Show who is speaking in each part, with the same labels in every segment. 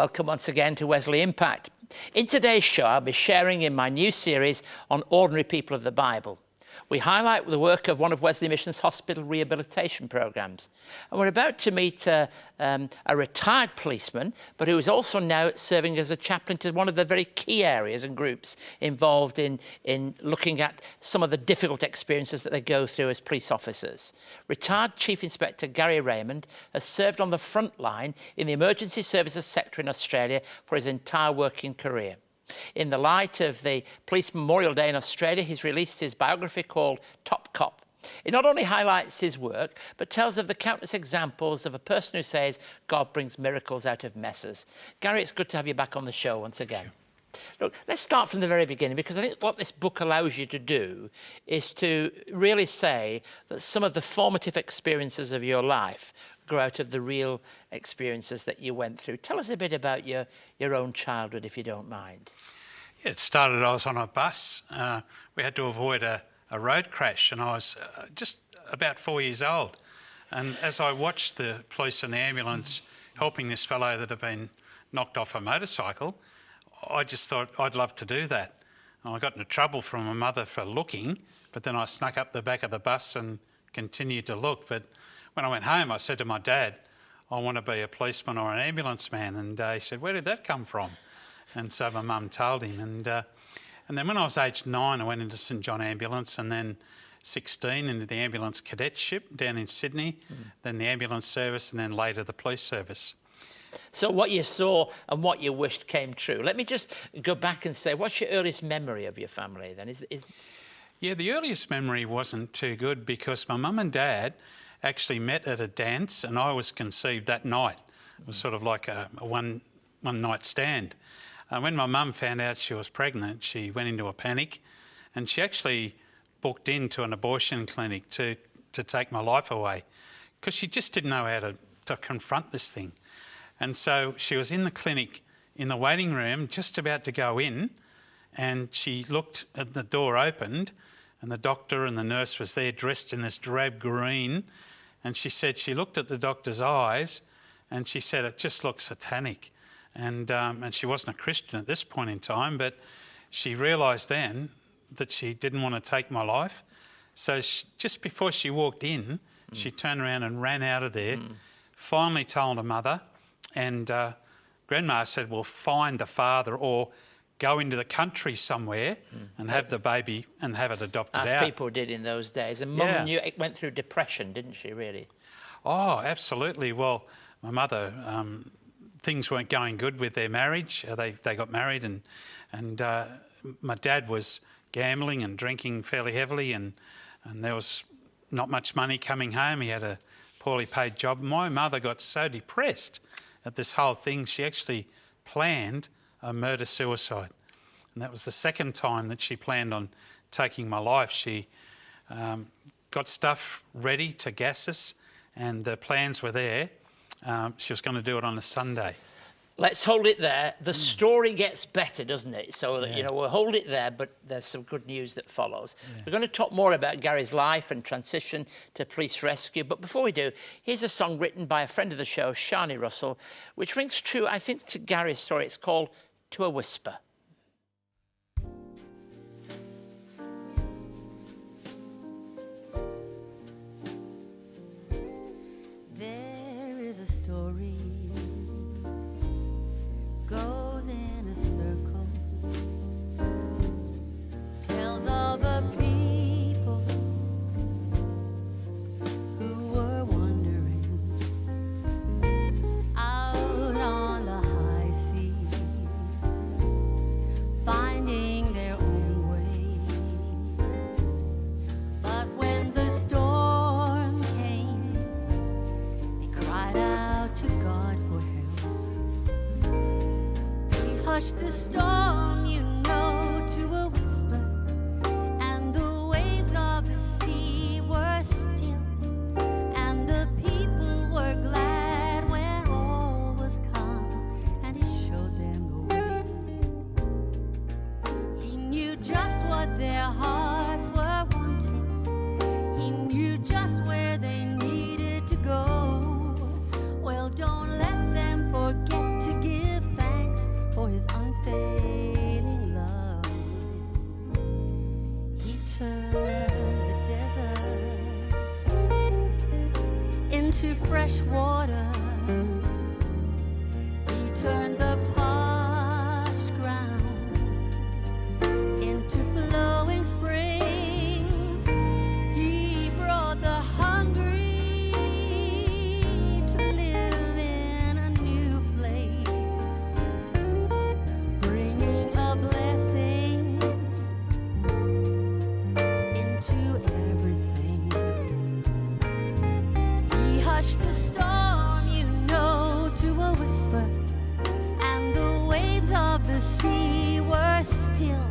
Speaker 1: Welcome once again to Wesley Impact. In today's show, I'll be sharing in my new series on ordinary people of the Bible. We highlight the work of one of Wesley Mission's hospital rehabilitation programs. And we're about to meet a retired policeman, but who is also now serving as a chaplain to one of the very key areas and groups involved in looking at some of the difficult experiences that they go through as police officers. Retired Chief Inspector Gary Raymond has served on the front line in the emergency services sector in Australia for his entire working career. In the light of the Police Memorial Day in Australia, he's released his biography called Top Cop. It not only highlights his work, but tells of the countless examples of a person who says God brings miracles out of messes. Gary, it's good to have you back on the show once again. Look, let's start from the very beginning, because I think what this book allows you to do is to really say that some of the formative experiences of your life grow out of the real experiences that you went through. Tell us a bit about your own childhood, if you don't mind.
Speaker 2: Yeah, it started, I was on a bus. We had to avoid a road crash, and I was just about 4 years old. And as I watched the police and the ambulance helping this fellow that had been knocked off a motorcycle, I just thought I'd love to do that. And I got into trouble from my mother for looking, but then I snuck up the back of the bus and continued to look. But when I went home, I said to my dad, I want to be a policeman or an ambulance man. And he said, where did that come from? And so my mum told him. And then when I was aged 9, I went into St John Ambulance, and then 16 into the ambulance cadetship down in Sydney, then the ambulance service, and then later the police service.
Speaker 1: So what you saw and what you wished came true. Let me just go back and say, what's your earliest memory of your family then?
Speaker 2: Yeah, the earliest memory wasn't too good, because my mum and dad actually met at a dance, and I was conceived that night. It was sort of like a one-night stand. When my mum found out she was pregnant, she went into a panic, and she actually booked into an abortion clinic to take my life away, because she just didn't know how to confront this thing. And so she was in the clinic, in the waiting room, just about to go in, and she looked at the door opened, and the doctor and the nurse was there dressed in this drab green, and she said she looked at the doctor's eyes and she said, it just looks satanic. And she wasn't a Christian at this point in time, but she realised then that she didn't want to take my life. So just before she walked in, she turned around and ran out of there, finally told her mother, and Grandma said, well, find the father or go into the country somewhere and have the baby and have it adopted out.
Speaker 1: As people did in those days. And Mum went through depression, didn't she, really? Oh,
Speaker 2: absolutely. Well, my mother, things weren't going good with their marriage. They got married, and my dad was gambling and drinking fairly heavily, and there was not much money coming home. He had a poorly paid job. My mother got so depressed at this whole thing, she actually planned a murder-suicide. And that was the second time that she planned on taking my life. She got stuff ready to gas us, and the plans were there. She was going to do it on a Sunday.
Speaker 1: Let's hold it there. The story gets better, doesn't it? So, you know, we'll hold it there, but there's some good news that follows. We're going to talk more about Gary's life and transition to police rescue. But before we do, here's a song written by a friend of the show, Shani Russell, which rings true, I think, to Gary's story. It's called To a Whisper.
Speaker 3: There is a story goes in a circle, tells all the people who were wandering out on the high seas, finding their own way. But when the storm came, they cried out to God for help. Hush the storm, you know, to a whisper, and the waves of the sea were still, and the people were glad when all was calm, and he showed them the way. He knew just what their hearts were wanting. He knew just where they needed to go. Well, don't let them forget to give thanks fresh water. He turned the parched ground into flowing springs. He brought the hungry to live in a new place, bringing a blessing into everything. He hushed the storm, you know, to a whisper, and the waves of the sea were still,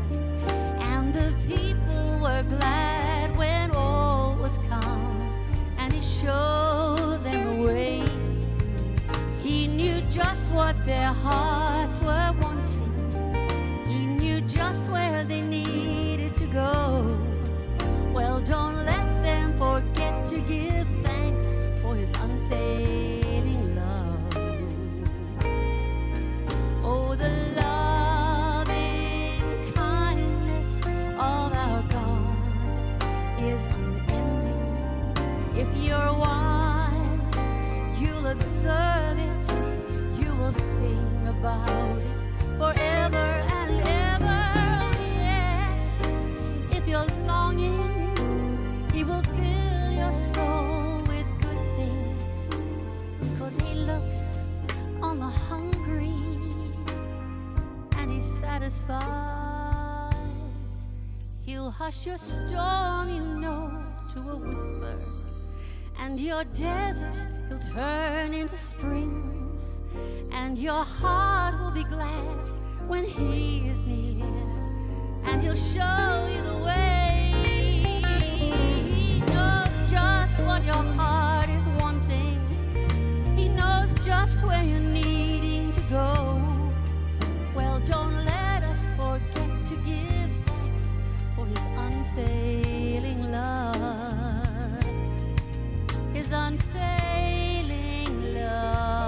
Speaker 3: and the people were glad when all was calm, and he showed them the way. He knew just what their hearts were wanting. He knew just where they needed to go. Well, don't let them forget to give thanks for his unfailing love. Oh, the loving kindness of our God is unending. If you're wise, you'll observe it, you will sing about it forever and ever. Oh, yes, if you're longing, he will fill your soul with good things, 'cause he looks on the hungry and he satisfies. He'll hush your storm, you know, to a whisper, and your desert he'll turn into springs, and your heart will be glad when he is near, and he'll show you the way. He knows just what your heart is wanting. He knows just where you're needing to go. Well, don't let us forget to give thanks for his unfailing love. His unfailing love.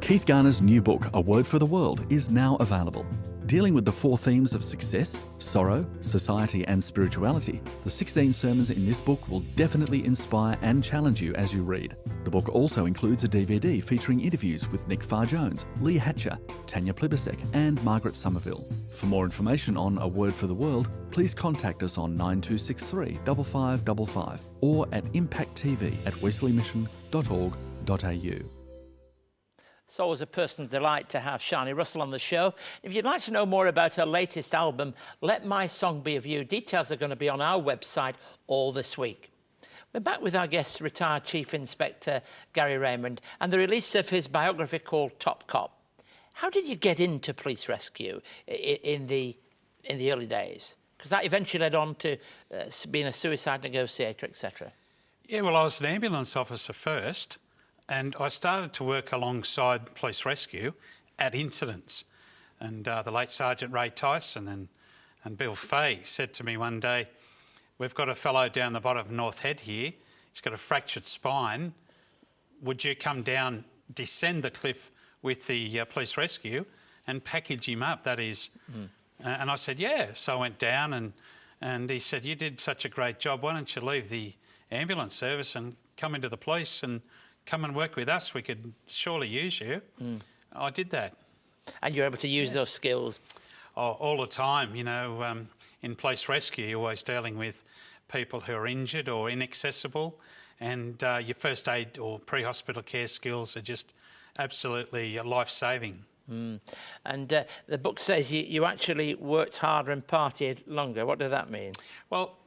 Speaker 4: Keith Garner's new book, A Word for the World, is now available. Dealing with the 4 themes of success, sorrow, society and spirituality, the 16 sermons in this book will definitely inspire and challenge you as you read. The book also includes a DVD featuring interviews with Nick Farr-Jones, Lee Hatcher, Tanya Plibersek and Margaret Somerville. For more information on A Word for the World, please contact us on 9263 5555 or at impacttv@wesleymission.org.au.
Speaker 1: It's always a personal delight to have Shani Russell on the show. If you'd like to know more about her latest album, Let My Song Be of You, details are going to be on our website all this week. We're back with our guest, retired Chief Inspector Gary Raymond, and the release of his biography called Top Cop. How did you get into police rescue in the early days? Because that eventually led on to being a suicide negotiator, etc.
Speaker 2: Yeah, well, I was an ambulance officer first, and I started to work alongside police rescue at incidents. And the late Sergeant Ray Tyson and Bill Fay said to me one day, "We've got a fellow down the bottom of North Head here. He's got a fractured spine. Would you come down, descend the cliff with the police rescue and package him up, that is?" And I said, yeah. So I went down and he said, "You did such a great job. Why don't you leave the ambulance service and come into the police and come and work with us? We could surely use you." I did that.
Speaker 1: And you're able to use those skills?
Speaker 2: Oh, all the time. You know, in police rescue, you're always dealing with people who are injured or inaccessible, and your first aid or pre-hospital care skills are just absolutely life-saving.
Speaker 1: And the book says you actually worked harder and partied longer. What does that mean?
Speaker 2: Well,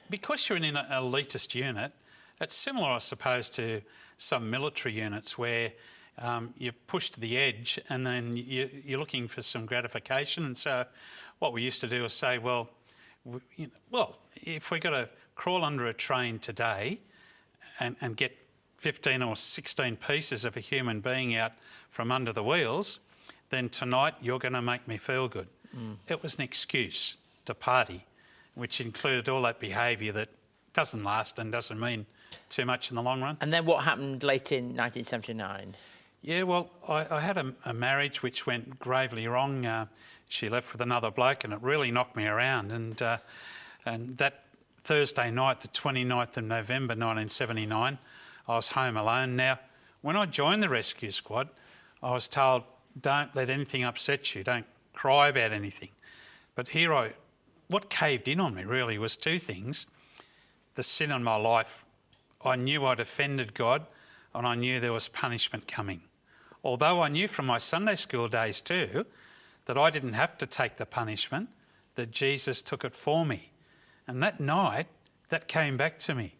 Speaker 2: because you're in an elitist unit, it's similar, I suppose, to some military units where you're pushed to the edge and then you're looking for some gratification. And so what we used to do is say, well, if we've got to crawl under a train today and get 15 or 16 pieces of a human being out from under the wheels, then tonight you're going to make me feel good. It was an excuse to party, which included all that behaviour that doesn't last and doesn't mean too much in the long run.
Speaker 1: And then what happened late in 1979?
Speaker 2: Yeah, well, I had a marriage which went gravely wrong. She left with another bloke and it really knocked me around. And that Thursday night, the 29th of November 1979, I was home alone. Now, when I joined the rescue squad, I was told, don't let anything upset you, don't cry about anything. But what caved in on me really was two things. The sin in my life, I knew I'd offended God and I knew there was punishment coming. Although I knew from my Sunday school days too that I didn't have to take the punishment, that Jesus took it for me. And that night, that came back to me.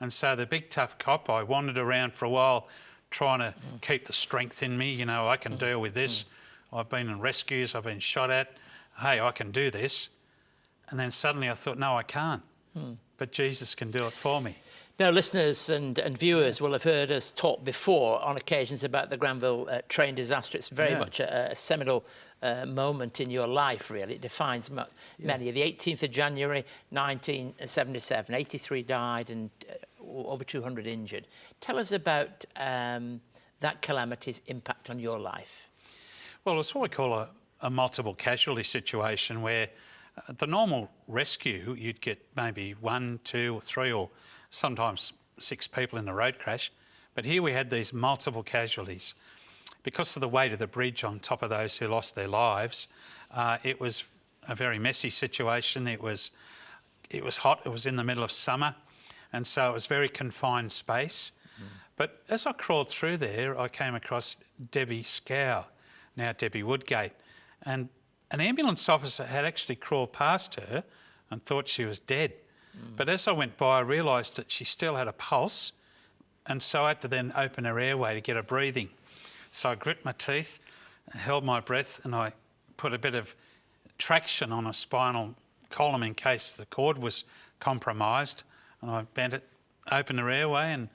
Speaker 2: And so the big tough cop, I wandered around for a while trying to keep the strength in me. You know, I can deal with this. I've been in rescues, I've been shot at. Hey, I can do this. And then suddenly I thought, no, I can't. But Jesus can do it for me.
Speaker 1: Now, listeners and viewers will have heard us talk before on occasions about the Granville train disaster. It's very much a seminal moment in your life, really. It defines many. The 18th of January, 1977, 83 died and over 200 injured. Tell us about that calamity's impact on your life.
Speaker 2: Well, it's what we call a multiple casualty situation where the normal rescue, you'd get maybe 1, 2 or 3 or sometimes 6 people in a road crash. But here we had these multiple casualties. Because of the weight of the bridge on top of those who lost their lives, it was a very messy situation. It was hot, it was in the middle of summer, and so it was very confined space. But as I crawled through there, I came across Debbie Scow, now Debbie Woodgate, and an ambulance officer had actually crawled past her and thought she was dead. But as I went by, I realised that she still had a pulse, and so I had to then open her airway to get her breathing. So I grit my teeth, held my breath, and I put a bit of traction on a spinal column in case the cord was compromised. And I bent it, opened her airway, and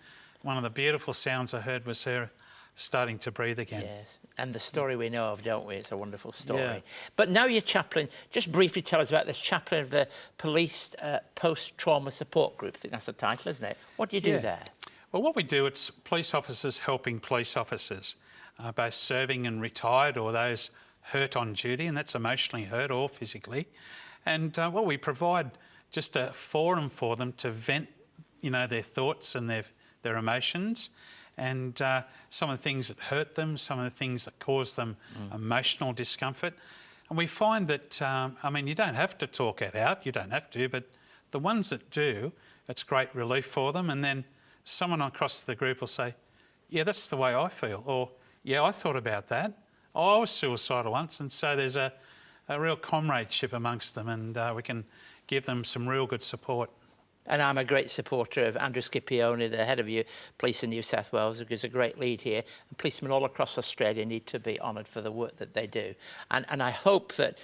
Speaker 2: one of the beautiful sounds I heard was her starting to breathe again.
Speaker 1: Yes, and the story we know of, don't we? It's a wonderful story.
Speaker 2: Yeah.
Speaker 1: But now you're chaplain. Just briefly tell us about this chaplain of the Police Post-Trauma Support Group. I think that's the title, isn't it? What do you do there?
Speaker 2: Well, what we do, it's police officers helping police officers, both serving and retired or those hurt on duty, and that's emotionally hurt or physically. And well, we provide just a forum for them to vent, you know, their thoughts and their emotions, and some of the things that hurt them, some of the things that cause them emotional discomfort. And we find that, I mean, you don't have to talk it out, you don't have to, but the ones that do, it's great relief for them. And then someone across the group will say, yeah, that's the way I feel, or yeah, I thought about that. Oh, I was suicidal once. And so there's a real comradeship amongst them, and we can give them some real good support.
Speaker 1: And I'm a great supporter of Andrew Scipione, the head of Police in New South Wales, who gives a great lead here. And policemen all across Australia need to be honoured for the work that they do. And I hope that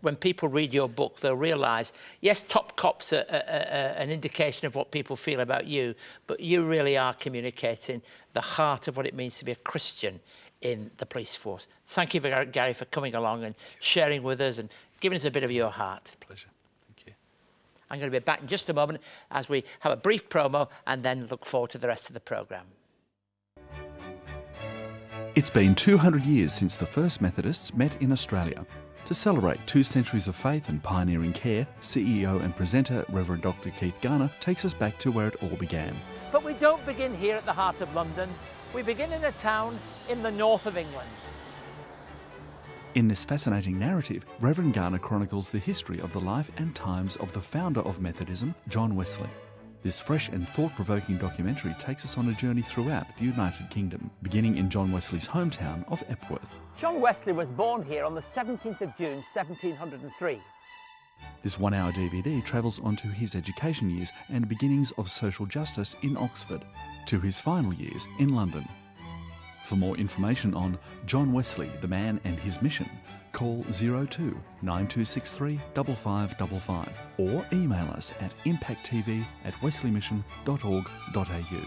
Speaker 1: when people read your book, they'll realise, yes, Top Cop's an indication of what people feel about you, but you really are communicating the heart of what it means to be a Christian in the police force. Thank you, Gary, for coming along and sharing with us and giving us a bit of your heart.
Speaker 2: Pleasure. Thank you.
Speaker 1: I'm going to be back in just a moment as we have a brief promo and then look forward to the rest of the programme.
Speaker 4: It's been 200 years since the first Methodists met in Australia. To celebrate 2 centuries of faith and pioneering care, CEO and presenter Reverend Dr. Keith Garner takes us back to where it all began.
Speaker 1: But we don't begin here at the heart of London. We begin in a town in the north of England.
Speaker 4: In this fascinating narrative, Reverend Garner chronicles the history of the life and times of the founder of Methodism, John Wesley. This fresh and thought-provoking documentary takes us on a journey throughout the United Kingdom, beginning in John Wesley's hometown of Epworth.
Speaker 1: John Wesley was born here on the 17th of June, 1703.
Speaker 4: This 1-hour DVD travels onto his education years and beginnings of social justice in Oxford, to his final years in London. For more information on John Wesley, the man and his mission, call 02 9263 5555 or email us at impacttv@wesleymission.org.au.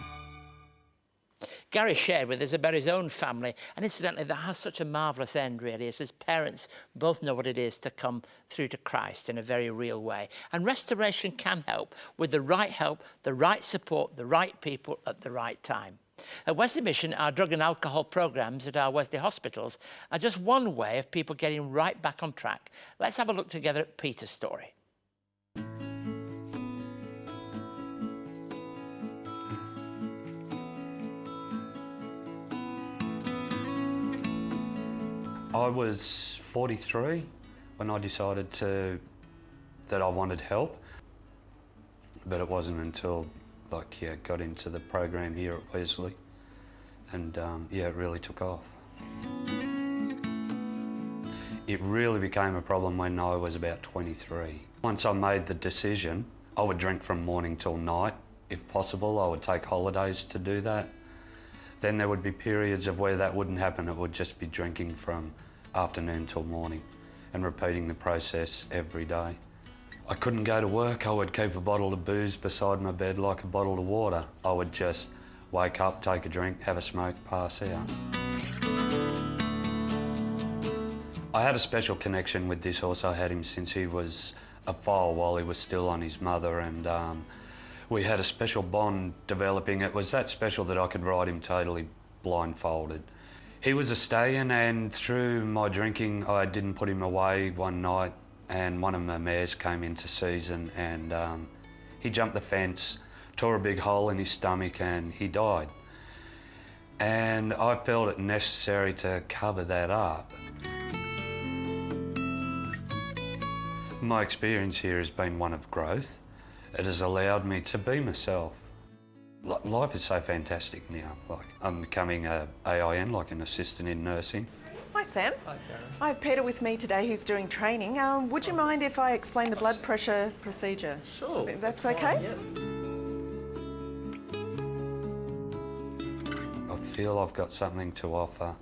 Speaker 1: Gary shared with us about his own family, and incidentally that has such a marvellous end really, as his parents both know what it is to come through to Christ in a very real way. And restoration can help with the right support, the right people at the right time. At Wesley Mission, our drug and alcohol programs at our Wesley hospitals are just one way of people getting right back on track. Let's have a look together at Peter's story.
Speaker 5: I was 43 when I decided that I wanted help, but it wasn't until got into the program here at Wesley, and it really took off. It really became a problem when I was about 23. Once I made the decision, I would drink from morning till night. If possible, I would take holidays to do that. Then there would be periods of where that wouldn't happen. It would just be drinking from afternoon till morning and repeating the process every day. I couldn't go to work. I would keep a bottle of booze beside my bed like a bottle of water. I would just wake up, take a drink, have a smoke, pass out. I had a special connection with this horse. I had him since he was a foal while he was still on his mother, and we had a special bond developing. It was that special that I could ride him totally blindfolded. He was a stallion, and through my drinking, I didn't put him away one night, and one of my mares came into season, and he jumped the fence, tore a big hole in his stomach, and he died. And I felt it necessary to cover that up. My experience here has been one of growth. It has allowed me to be myself. Life is so fantastic now. I'm becoming a AIN, like an assistant in nursing.
Speaker 6: Hi Sam.
Speaker 7: Hi Karen.
Speaker 6: I have Peter with me today who's doing training. Would you mind if I explain the blood pressure procedure?
Speaker 7: Sure.
Speaker 6: That's
Speaker 7: fine,
Speaker 6: okay?
Speaker 7: yeah.
Speaker 5: I feel I've got something to offer.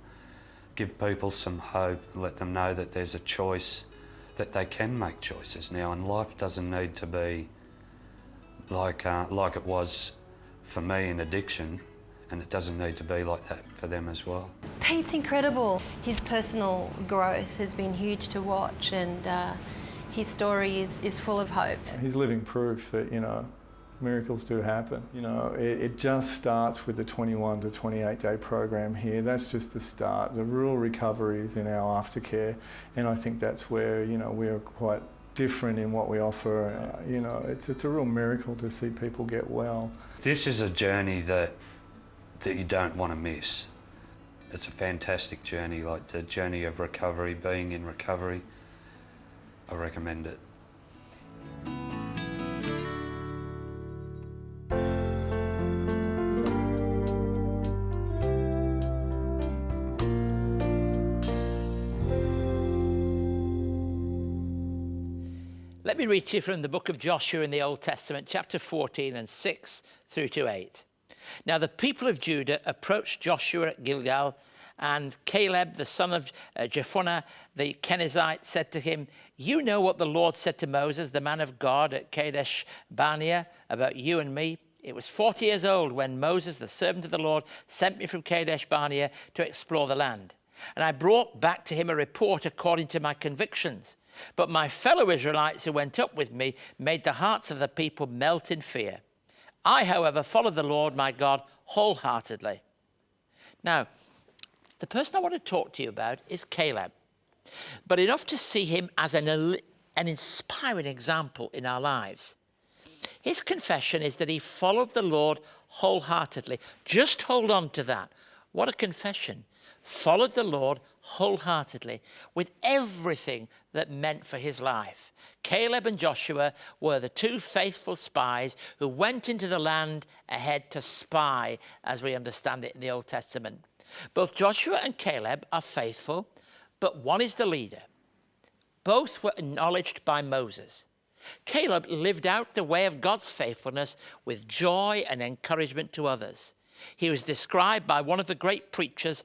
Speaker 5: Give people some hope, let them know that there's a choice, that they can make choices now, and life doesn't need to be like it was for me in addiction, and it doesn't need to be like that for them as well.
Speaker 8: Pete's incredible. His personal growth has been huge to watch, and his story is full of hope.
Speaker 7: He's living proof that, miracles do happen. It just starts with the 21 to 28 day program here. That's just the start. The real recovery is in our aftercare, and I think that's where, we are quite different in what we offer. It's a real miracle to see people get well.
Speaker 5: This is a journey that you don't want to miss. It's a fantastic journey, like the journey of recovery, being in recovery. I recommend it.
Speaker 1: Let me read to you from the book of Joshua in the Old Testament, chapter 14 and 6 through to 8. Now the people of Judah approached Joshua at Gilgal, and Caleb, the son of Jephunneh, the Kenizzite, said to him, "You know what the Lord said to Moses, the man of God, at Kadesh Barnea, about you and me. It was 40 years old when Moses, the servant of the Lord, sent me from Kadesh Barnea to explore the land. And I brought back to him a report according to my convictions. But my fellow Israelites who went up with me made the hearts of the people melt in fear. I, however, followed the Lord my God wholeheartedly." Now, the person I want to talk to you about is Caleb, but enough to see him as an inspiring example in our lives. His confession is that he followed the Lord wholeheartedly. Just hold on to that. What a confession. Followed the Lord wholeheartedly with everything that meant for his life. Caleb and Joshua were the two faithful spies who went into the land ahead to spy, as we understand it in the Old Testament. Both Joshua and Caleb are faithful, but one is the leader. Both were acknowledged by Moses. Caleb lived out the way of God's faithfulness with joy and encouragement to others. He was described by one of the great preachers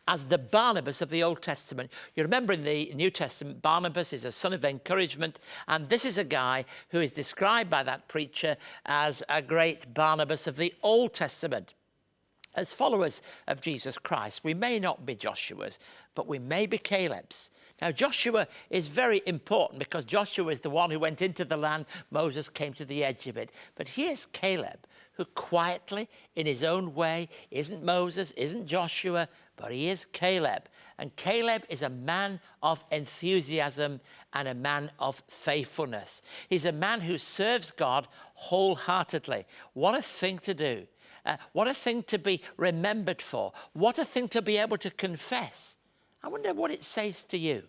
Speaker 1: as the Barnabas of the Old Testament. You remember in the New Testament, Barnabas is a son of encouragement, and this is a guy who is described by that preacher as a great Barnabas of the Old Testament. As followers of Jesus Christ, we may not be Joshua's, but we may be Caleb's. Now, Joshua is very important because Joshua is the one who went into the land. Moses came to the edge of it. But here's Caleb, who quietly, in his own way, isn't Moses, isn't Joshua, but he is Caleb. And Caleb is a man of enthusiasm and a man of faithfulness. He's a man who serves God wholeheartedly. What a thing to do. What a thing to be remembered for. What a thing to be able to confess. I wonder what it says to you.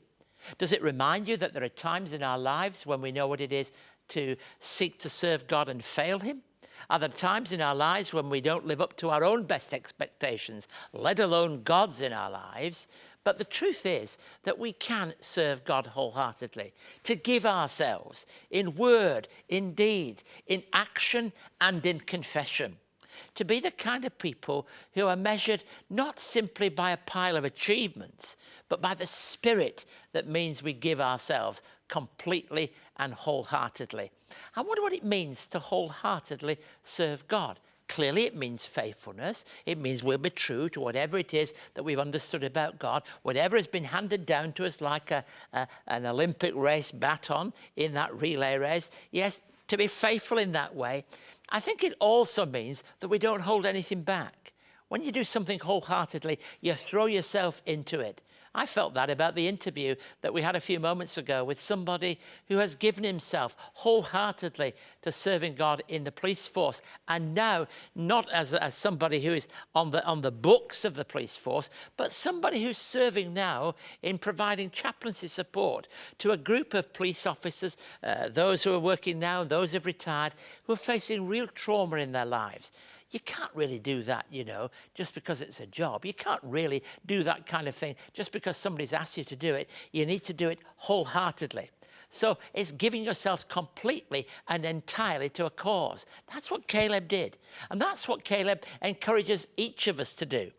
Speaker 1: Does it remind you that there are times in our lives when we know what it is to seek to serve God and fail him? Are there times in our lives when we don't live up to our own best expectations, let alone God's in our lives? But the truth is that we can serve God wholeheartedly, to give ourselves in word, in deed, in action and in confession. To be the kind of people who are measured not simply by a pile of achievements, but by the spirit that means we give ourselves completely and wholeheartedly. I wonder what it means to wholeheartedly serve God. Clearly it means faithfulness. It means we'll be true to whatever it is that we've understood about God, whatever has been handed down to us like an Olympic race baton in that relay race. Yes, to be faithful in that way. I think it also means that we don't hold anything back. When you do something wholeheartedly, you throw yourself into it. I felt that about the interview that we had a few moments ago with somebody who has given himself wholeheartedly to serving God in the police force. And now, not as somebody who is on the books of the police force, but somebody who's serving now in providing chaplaincy support to a group of police officers, those who are working now, those who have retired, who are facing real trauma in their lives. You can't really do that, you know, just because it's a job. You can't really do that kind of thing just because somebody's asked you to do it. You need to do it wholeheartedly. So it's giving yourself completely and entirely to a cause. That's what Caleb did. And that's what Caleb encourages each of us to do.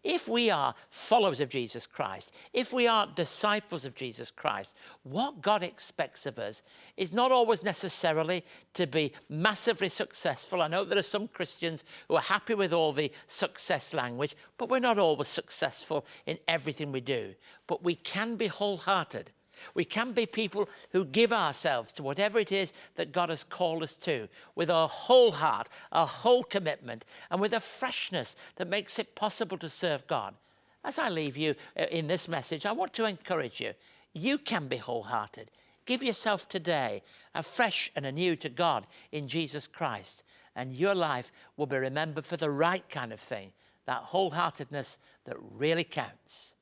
Speaker 1: If we are followers of Jesus Christ, if we are disciples of Jesus Christ, what God expects of us is not always necessarily to be massively successful. I know there are some Christians who are happy with all the success language, but we're not always successful in everything we do. But we can be wholehearted. We can be people who give ourselves to whatever it is that God has called us to, with our whole heart, our whole commitment, and with a freshness that makes it possible to serve God. As I leave you in this message, I want to encourage you. You can be wholehearted. Give yourself today afresh and anew to God in Jesus Christ, and your life will be remembered for the right kind of thing, that wholeheartedness that really counts.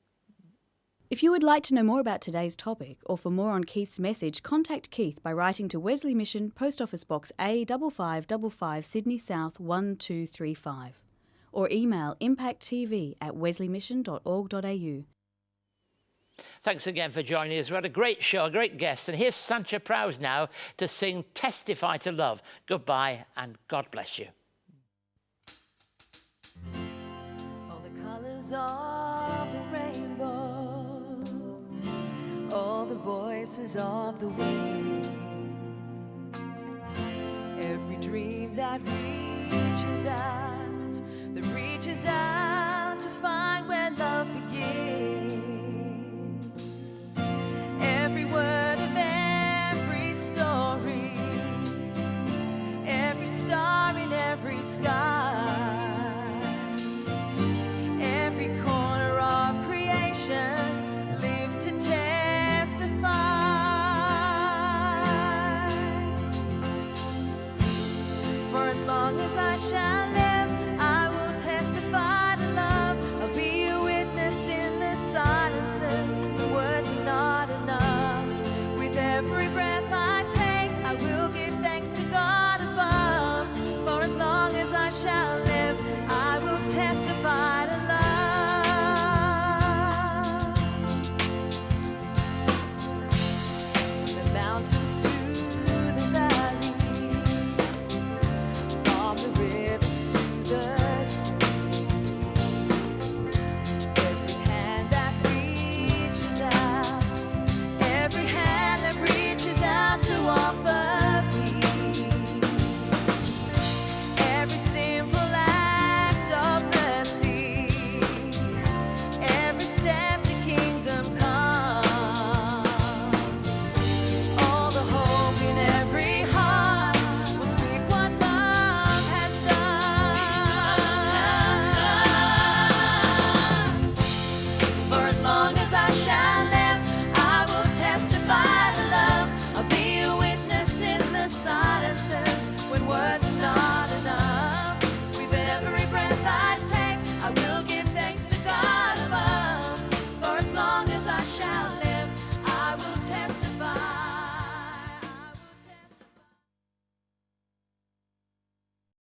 Speaker 9: If you would like to know more about today's topic or for more on Keith's message, contact Keith by writing to Wesley Mission, Post Office Box A5555, Sydney South 1235, or email impacttv@wesleymission.org.au.
Speaker 1: Thanks again for joining us. We had a great show, a great guest, and here's Sancha Prowse now to sing Testify to Love. Goodbye and God bless you.
Speaker 10: All the colours of the rainbow, all the voices of the wind, every dream that reaches out to find where love begins, every word of every story, every star in every sky, every corner of creation lives to testify. For as long as I shall live,